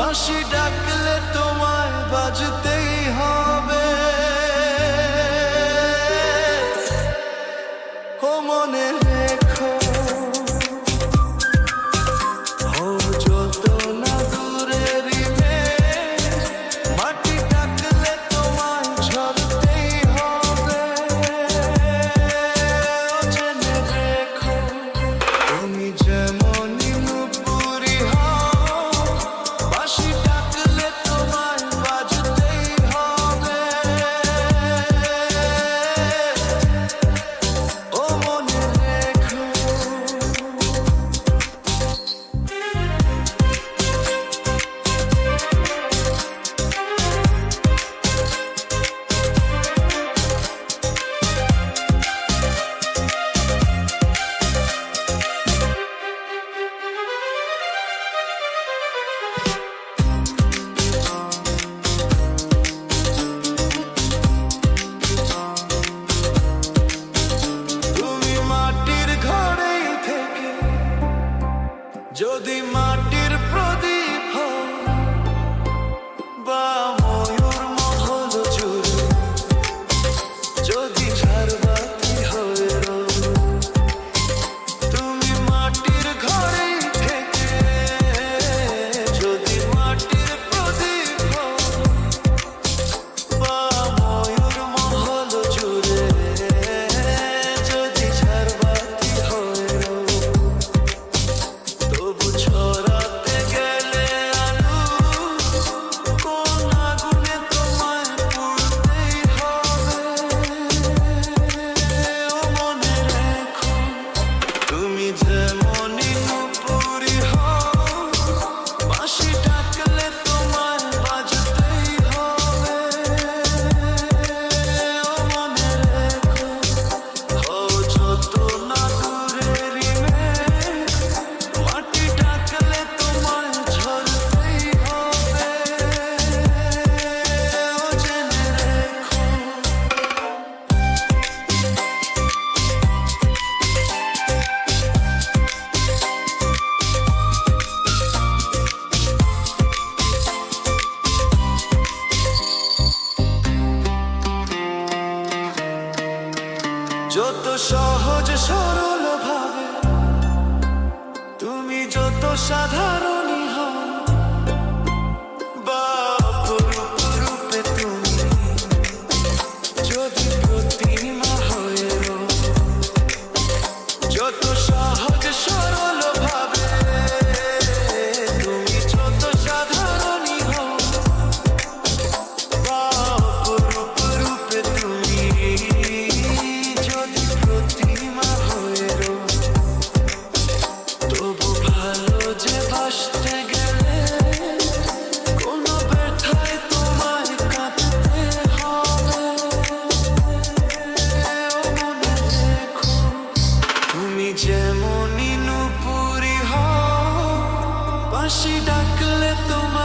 বাঁশি ডাকলে তোমায় বাজতেই হবে। ও মনে রেখো, ও যত না দূরেরই মেঘ, মাটি ডাকলে তোমায় ঝরতেই হবে। ও জেনে রেখো, তুমি যেমনই নুপুরি হও, বাঁশি ডাকলে তোমায় বাজতেই হবে। ও মনে রেখো। তুমি মাটির ঘরেই থেকে যদি মাটির প্রদীপ হও, বা ময়ূর মহল জুড়ে যদি ঝাড়বাতি হয়ে রও, তুমি মাটির ঘরেই থেকে যদি মাটির প্রদীপ হও, বা ময়ূর মহল জুড়ে যদি ঝাড়বাতি হয়ে রও, তবু ছড়াতে গেলে আলো কোন আগুনে তোমায় পুড়তেই হবে। ও মনে রেখো, তুমি যেমনই নুপুরি হও, বাঁশি ডাকলে তোমায় বাজতেই হবে। ও মনে রেখো, ও যত না দূরেরই মেঘ, মাটি ডাকলে তোমায় ঝরতেই হবে। ও জেনে রেখো। যত সহজ সরল ভাবে তুমি যত সাধারণই হও, বা অপরূপ রূপে তুমি যদি প্রতিমা হয়ে রও, যত সহজ সরল ভাবে তুমি যত সাধারণই হও, বা অপরূপ রূপে তুমি যদি প্রতিমা হয়ে রও, তবু ভালো যে বাসতে গেলে কোনো ব্যথায় তোমায় কাঁদতে হবে। ও মনে রেখো, তুমি যেমনই নুপুরি হও, বাঁশি ডাকলে তোমায়